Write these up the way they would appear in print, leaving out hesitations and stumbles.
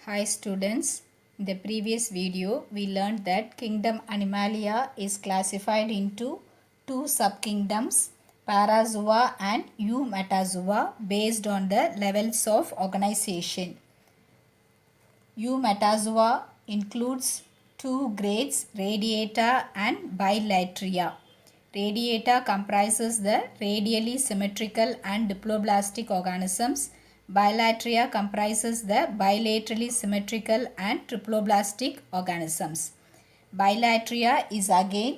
Hi students, in the previous video we learned that kingdom Animalia is classified into two subkingdoms, Parazoa and Eumetazoa, based on the levels of organization. Eumetazoa includes two grades, Radiata and Bilateria. Radiata comprises the radially symmetrical and diploblastic organisms. Bilateria comprises the bilaterally symmetrical and triploblastic organisms. Bilateria is again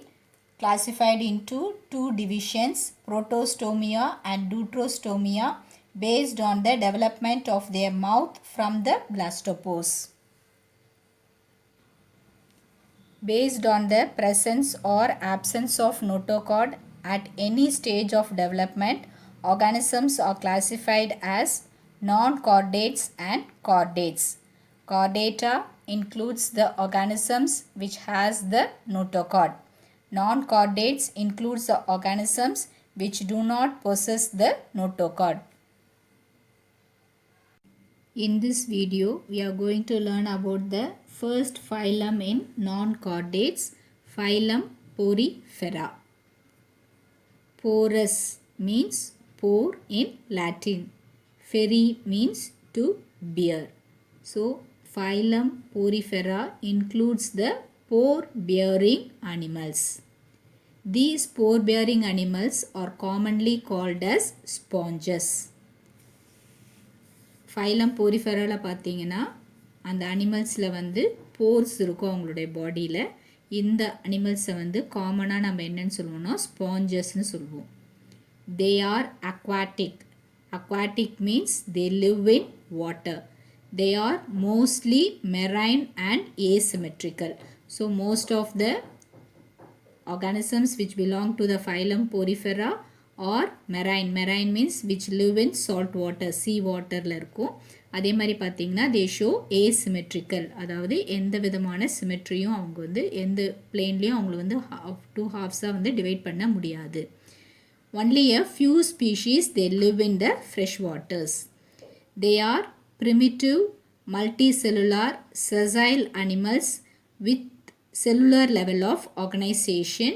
classified into two divisions, Protostomia and Deuterostomia, based on the development of their mouth from the blastopores. Based on the presence or absence of notochord at any stage of development, organisms are classified as non-chordates and chordates. Chordata includes the organisms which has the notochord. Non-chordates includes the organisms which do not possess the notochord. In this video, we are going to learn about the first phylum in non-chordates, phylum Porifera. Porus means pore in Latin. Feri means to bear. So, phylum Porifera includes the pore-bearing animals. These pore-bearing animals are commonly called as sponges. Phylum போரிஃபெராவில் பார்த்தீங்கன்னா அந்த அனிமல்ஸில் வந்து force இருக்கும் அவங்களுடைய பாடியில். இந்த அனிமல்ஸை வந்து காமனாக நம்ம என்னன்னு சொல்லுவோம்னா ஸ்பாஞ்சஸ்ன்னு சொல்லுவோம். They are aquatic. Aquatic means they live in water. They are mostly marine and asymmetrical. So most of the organisms which belong to the phylum Porifera or marine. Marine means which live in salt water, sea waterல இருக்கும். அதே மாதிரி பார்த்தீங்கன்னா they show asymmetrical, அதாவது எந்த விதமான சிமெட்ரியும் அவங்க வந்து எந்த பிளேன்லேயும் அவங்கள வந்து டூ ஹாஃப்ஸாக வந்து டிவைட் பண்ண முடியாது. Only a few species they live in the fresh waters. They are primitive multicellular sessile animals with cellular level of organization.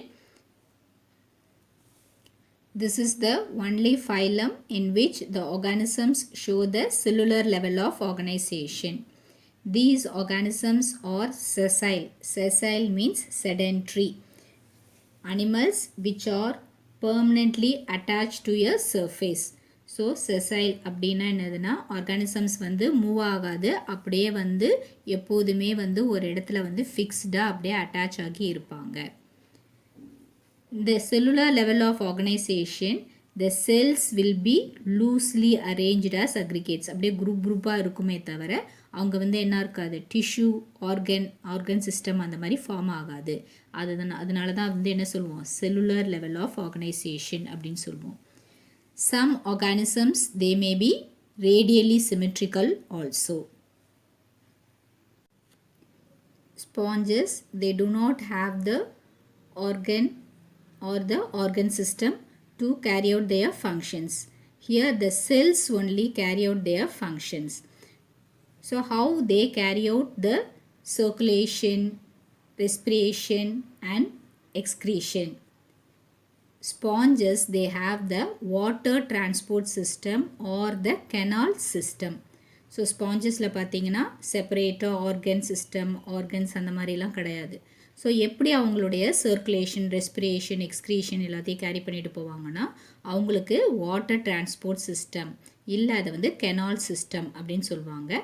This is the only phylum in which the organisms show the cellular level of organization. These organisms are sessile. Sessile means sedentary. Animals which are permanently attached to a surface. So sessile அப்படின்னா என்னதுன்னா organisms வந்து move ஆகாது, அப்படியே வந்து எப்போதுமே வந்து ஒரு இடத்துல வந்து ஃபிக்ஸ்டாக அப்படியே அட்டாச் ஆகி இருப்பாங்க. The cellular level of organization, the cells will be loosely arranged as aggregates. அப்படியே குரூப்பாக இருக்குமே தவிர அவங்க வந்து என்ன இருக்காது, டிஷ்யூ ஆர்கன் சிஸ்டம் அந்த மாதிரி ஃபார்ம் ஆகாது. அதனால தான் வந்து என்ன சொல்லுவோம், செல்லுலர் லெவல் ஆஃப் ஆர்கனைசேஷன் அப்படின்னு சொல்லுவோம். Some organisms, they may be radially symmetrical also. Sponges, they do not have the organ system to carry out their functions. Here the cells only carry out their functions. So how they carry out the circulation, respiration and excretion? Sponges, they have the water transport system or the canal system. So ஸ்பாஞ்சஸில் பார்த்தீங்கன்னா செப்பரேட்டாக organs அந்த மாதிரிலாம் கிடையாது. So எப்படி அவங்களுடைய circulation, respiration, excretion எல்லாத்தையும் carry பண்ணிட்டு போவாங்கன்னா அவங்களுக்கு வாட்டர் டிரான்ஸ்போர்ட் சிஸ்டம் இல்லை அதை வந்து கெனால் சிஸ்டம் அப்படின்னு சொல்லுவாங்க,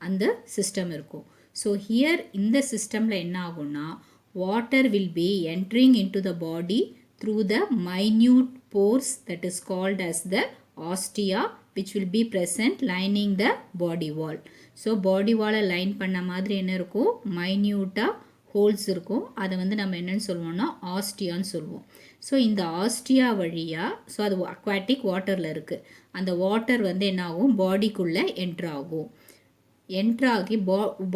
அந்த சிஸ்டம் இருக்கும். ஸோ ஹியர் இந்த சிஸ்டமில் என்ன ஆகும்னா water will be entering into the body through the minute pores that is called as the ostia, which will be present lining the body wall. So body wall line பண்ண மாதிரி என்ன இருக்கும், மைன்யூட்டாக holes இருக்கும். அதை வந்து நம்ம என்னன்னு சொல்லுவோம்னா ஆஸ்டியான்னு சொல்லுவோம். ஸோ இந்த ஆஸ்டியா வழியாக, ஸோ அது அக்வாட்டிக் வாட்டரில் இருக்குது, அந்த வாட்டர் வந்து என்ன ஆகும், பாடிக்குள்ளே என்ட்ராகும். என்ட்ராகி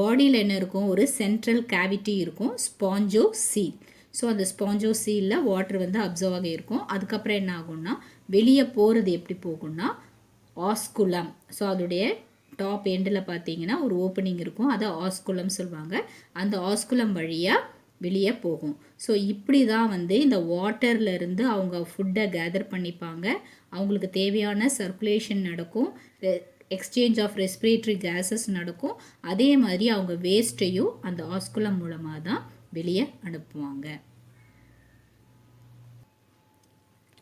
பாடியில் என்ன இருக்கும், ஒரு சென்ட்ரல் கேவிட்டி இருக்கும், ஸ்பாஞ்சோ சீல். ஸோ அந்த ஸ்பாஞ்சோசீலில் வாட்டர் வந்து அப்சர்வ் ஆகி இருக்கும். அதுக்கப்புறம் என்ன ஆகும்னா வெளியே போகிறது எப்படி போகும்னா ஆஸ்குலம். ஸோ அதோடைய டாப் எண்டில் பார்த்தீங்கன்னா ஒரு ஓப்பனிங் இருக்கும், அதை ஆஸ்குலம் சொல்லுவாங்க. அந்த ஆஸ்குலம் வழியாக வெளியே போகும். ஸோ இப்படி தான் வந்து இந்த வாட்டர்லேருந்து அவங்க ஃபுட்டை கேதர் பண்ணிப்பாங்க. அவங்களுக்கு தேவையான சர்க்குலேஷன் நடக்கும், எக்ஸ்சேஞ்ச் ஆஃப் ரெஸ்பிரேட்டரி கேஸஸ் நடக்கும். அதே மாதிரி அவங்க வேஸ்ட்டையும் அந்த ஆஸ்குலம் மூலமாக தான் வெளியே அனுப்புவாங்க.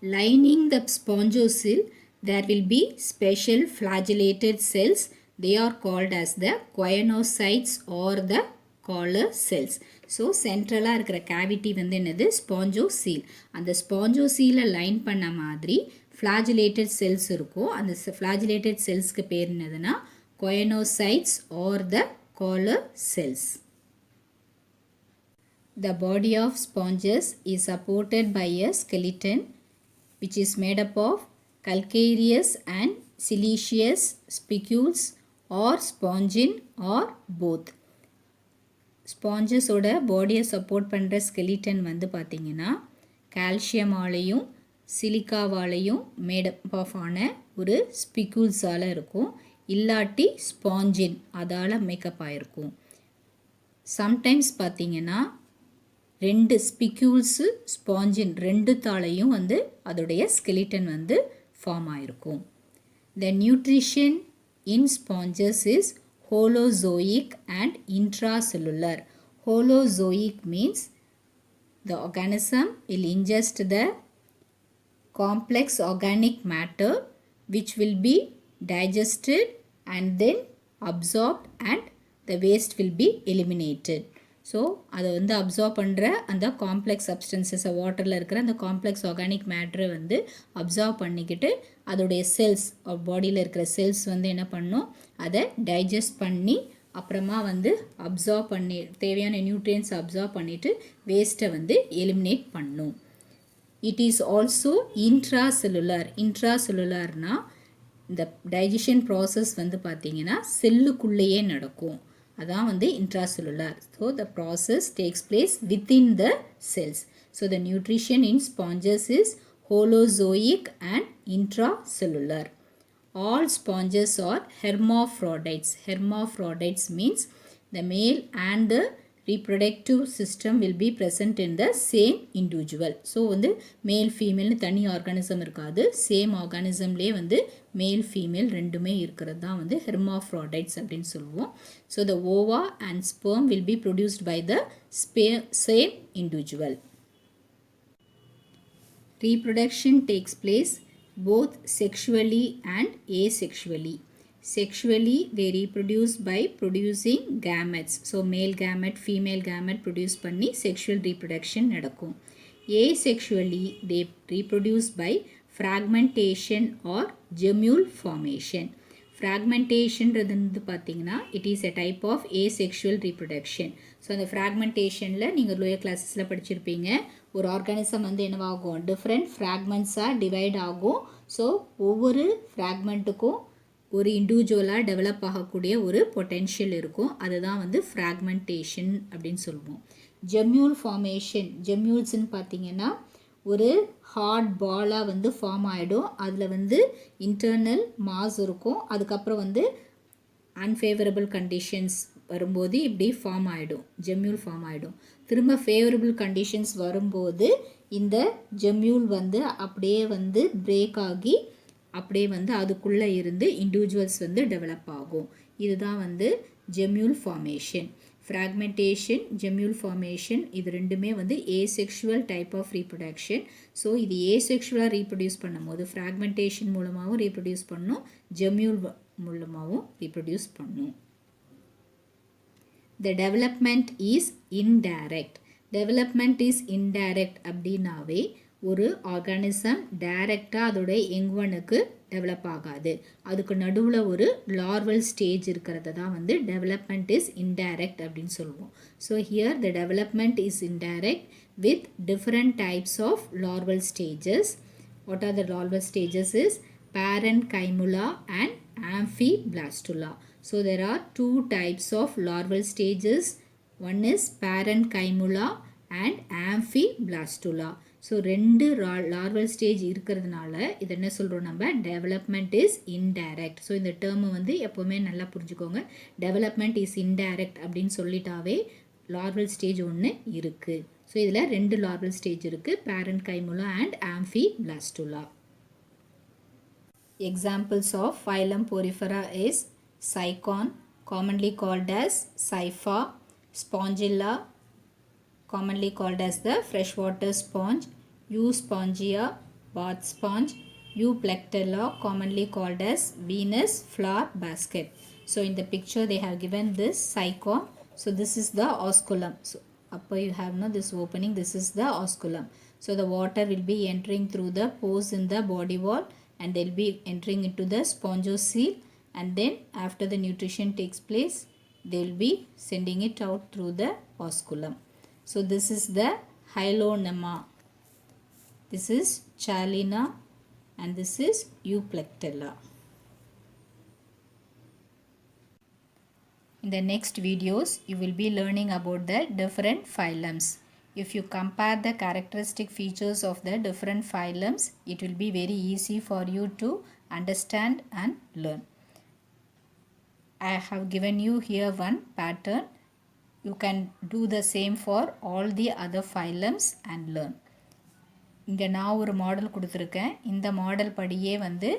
Lining the spongocyl, there will be special flagellated cells. They are called as the choanocytes or the collar cells. So சென்ட்ரலாக இருக்கிற கேவிட்டி வந்து என்னது, ஸ்பாஞ்சோசீல். அந்த ஸ்பாஞ்சோசீலை லைன் பண்ண மாதிரி ஃப்ளாஜிலேட்டட் செல்ஸ் இருக்கும். அந்த ஃப்ளாஜிலேட்டட் செல்ஸ்க்கு பேர் என்னதுன்னா choanocytes or the collar cells. The body of sponges is supported by a skeleton which is made up of calcareous and siliceous spicules or spongin or both. ஸ்பாஞ்சஸோட பாடியை சப்போர்ட் பண்ணுற ஸ்கெலிட்டன் வந்து பார்த்திங்கன்னா கால்சியமாலையும் சிலிக்காவாலையும் மேடப் ஆஃப் ஆன ஒரு ஸ்பிக்யூல்ஸால் இருக்கும், இல்லாட்டி spongin அதால் makeup ஆகிருக்கும். சம்டைம்ஸ் பார்த்திங்கன்னா ரெண்டு ஸ்பிக்யூல்ஸு ஸ்பாஞ்சின் ரெண்டு தாளையும் வந்து அதோடைய ஸ்கெலிட்டன் வந்து ஃபார்ம் ஆகிருக்கும். த nutrition in sponges is holozoic and intracellular. Holozoic means the organism will ingest the complex organic matter which will be digested and then absorbed and the waste will be eliminated. So அதை வந்து absorb பண்ணுற அந்த complex சப்ஸ்டன்சஸை வாட்டரில் இருக்கிற அந்த complex organic மேட்ரை வந்து absorb பண்ணிக்கிட்டு அதோடைய செல்ஸ் பாடியில் இருக்கிற செல்ஸ் வந்து என்ன பண்ணும், அதை டைஜஸ்ட் பண்ணி அப்புறமா வந்து அப்சார்ப் பண்ணி தேவையான நியூட்ரியன்ஸ் அப்சார்ப் பண்ணிவிட்டு வேஸ்ட்டை வந்து எலிமினேட் பண்ணும். It is also intracellular. இன்ட்ராசெல்லுலர்னால் இந்த டைஜஷன் ப்ராசஸ் வந்து பார்த்திங்கன்னா செல்லுக்குள்ளேயே நடக்கும், அதான் வந்து intracellular. So the process takes place within the cells. So the nutrition in sponges is holozoic and intracellular. All sponges are hermaphrodites. Hermaphrodites means the male and the reproductive system will be present in the same individual. So வந்து மேல் ஃபீமேல்னு தனி organism இருக்காது, same ஆர்கானிசம்லேயே வந்து male female ரெண்டுமே இருக்கிறது தான் வந்து hermaphrodites அப்படின்னு சொல்லுவோம். So the ova and sperm will be produced by the same individual. Reproduction takes place both sexually and asexually. Sexually they reproduce by producing gametes. So male gamete female gamete produce பண்ணி sexual reproduction நடக்கும். Asexually they reproduce by fragmentation or gemule formation. Fragmentation வந்து பார்த்தீங்கன்னா it is a type of asexual reproduction. So அந்த ஃப்ராக்மெண்டேஷனில் நீங்கள் lower கிளாஸஸில் படிச்சிருப்பீங்க, ஒரு organism வந்து என்னவாகும், டிஃப்ரெண்ட் ஃப்ராக்மெண்ட்ஸாக டிவைட் ஆகும். ஸோ ஒவ்வொரு ஃப்ராக்மெண்ட்டுக்கும் ஒரு இண்டிவிஜுவலாக டெவலப் ஆகக்கூடிய ஒரு பொட்டென்ஷியல் இருக்கும், அதுதான் வந்து ஃப்ராக்மெண்டேஷன் அப்படின்னு சொல்லுவோம். ஜெம்யூல் ஃபார்மேஷன், ஜெம்யூல்ஸ்ன்னு பார்த்தீங்கன்னா ஒரு ஹார்ட் பாலாக வந்து ஃபார்ம் ஆகிடும், அதில் வந்து இன்டர்னல் மாஸ் இருக்கும், அதுக்கப்புறம் வந்து அன்ஃபேவரபிள் கண்டிஷன்ஸ் வரும்போது இப்படி ஃபார்ம் ஆகிடும், ஜெம்யூல் ஃபார்ம் ஆகிடும். திரும்ப ஃபேவரபிள் கண்டிஷன்ஸ் வரும்போது இந்த ஜெம்யூல் வந்து அப்படியே வந்து பிரேக் ஆகி அப்படியே வந்து அதுக்குள்ளே இருந்து இண்டிவிஜுவல்ஸ் வந்து டெவலப் ஆகும். இதுதான் வந்து gemmule formation. Fragmentation, gemmule formation இது ரெண்டுமே வந்து asexual type of reproduction. So இது ஏசெக்ஷுவலாக ரீப்ரொடியூஸ் பண்ணும்போது ஃப்ராக்மெண்டேஷன் மூலமாகவும் ரீப்ரொடியூஸ் பண்ணும், ஜெம்யூல் மூலமாகவும் ரீப்ரொடியூஸ் பண்ணும். The development is indirect. Development is indirect அப்படின்னாவே ஒரு ஆர்கானிசம் டைரெக்டாக அதோட யங்வனுக்கு டெவலப் ஆகாது, அதுக்கு நடுவில் ஒரு லார்வல் ஸ்டேஜ் இருக்கிறது தான் வந்து டெவலப்மெண்ட் இஸ் இன்டைரக்ட் அப்படின்னு சொல்லுவோம். So here the development is indirect with different types of larval stages. What are the larval stages is parenchyma and amphiblastula. So there are two types of larval stages. One is parenchyma and amphiblastula. So ரெண்டு larval stage இருக்கிறதுனால இது என்ன சொல்கிறோம் நம்ம development is indirect. So இந்த டேர்மை வந்து எப்போவுமே நல்லா புரிஞ்சுக்கோங்க. டெவலப்மெண்ட் இஸ் இன்டைரக்ட் அப்படின்னு சொல்லிட்டாவே லார்வல் ஸ்டேஜ் ஒன்று இருக்குது. ஸோ இதில் ரெண்டு லார்வல் ஸ்டேஜ் இருக்குது, parenchymula and amphiblastula. Examples of phylum Porifera is Cycon, commonly called as Cypha, Spongilla, commonly called as the freshwater sponge, Euspongia, bath sponge, Euplectella, commonly called as Venus flower basket. So in the picture they have given this Cycon. So this is the osculum. So up you have now this opening, this is the osculum. So the water will be entering through the pores in the body wall and they'll be entering into the spongocoel, and then after the nutrition takes place they'll be sending it out through the osculum. So this is the Hylonemma, this is Chalina, and this is Euplectella. In the next videos you will be learning about the different phylums. If you compare the characteristic features of the different phylums, it will be very easy for you to understand and learn. I have given you here one pattern. You can do the same for all the other phylums and learn. இங்கே நான் ஒரு model கொடுத்துருக்கேன். இந்த model படியே வந்து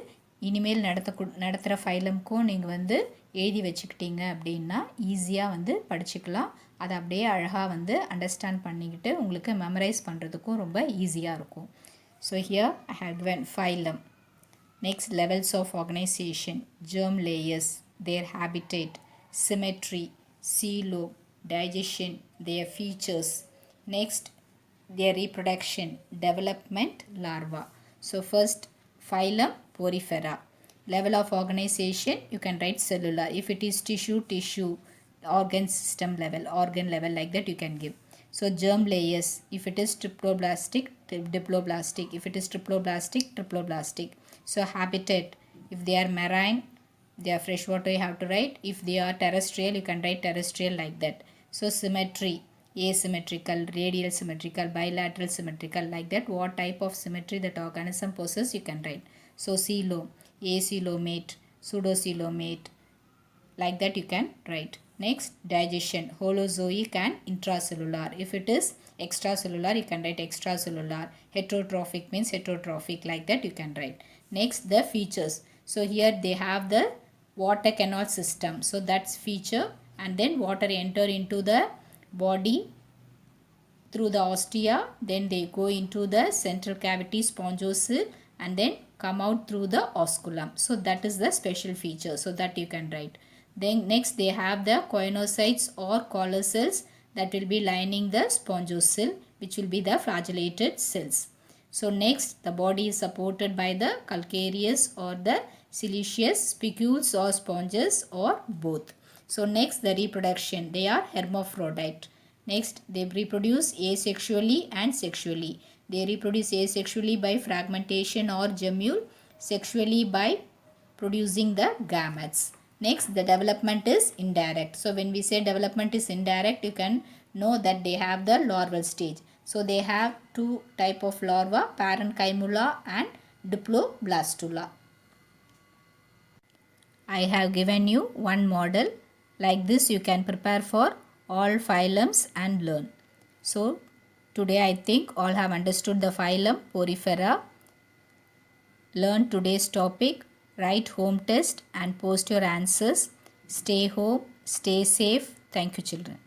இனிமேல் நடத்துகிற ஃபைலமுக்கும் நீங்கள் வந்து எழுதி வச்சுக்கிட்டீங்க அப்படின்னா ஈஸியாக வந்து படிச்சுக்கலாம். அதை அப்படியே அழகாக வந்து அண்டர்ஸ்டாண்ட் பண்ணிக்கிட்டு உங்களுக்கு மெமரைஸ் பண்ணுறதுக்கும் ரொம்ப ஈஸியாக இருக்கும். So here I have given phylum. Next, levels of organization, germ layers, their habitat, symmetry, coelom, digestion, their features. Next, their reproduction, development, larva. So first, phylum Porifera. Level of organization, you can write cellular. If it is tissue, organ system level, organ level, like that you can give. So germ layers, if it is triploblastic, diploblastic. If it is triploblastic. So habitat, if they are marine, they are freshwater, you have to write. If they are terrestrial, you can write terrestrial, like that. So symmetry, asymmetrical, radial symmetrical, bilateral symmetrical, like that. What type of symmetry that organism possesses, you can write. So coelom, acoelomate, pseudocoelomate, like that you can write. Next, digestion, holozoic and intracellular. If it is extracellular, you can write extracellular. Heterotrophic means heterotrophic, like that you can write. Next, the features. So here they have the water canal system. So that's feature, and then water enter into the body through the ostia, then they go into the central cavity spongocoel and then come out through the osculum. So that is the special feature, so that you can write. Then next they have the choanocytes or collar cells that will be lining the spongocoel, which will be the flagellated cells. So next, the body is supported by the calcareous or the siliceous spicules or sponges or both. So next, the reproduction, they are hermaphrodite. Next, they reproduce asexually and sexually. They reproduce asexually by fragmentation or gemule, sexually by producing the gametes. Next, the development is indirect. So when we say development is indirect, you can know that they have the larval stage. So they have two type of larva, parenchyma and diploblastula. I have given you one model. Like this you can prepare for all phylums and learn. So today I think all have understood the phylum Porifera. Learn today's topic. Write home test and post your answers. Stay home, stay safe. Thank you, children.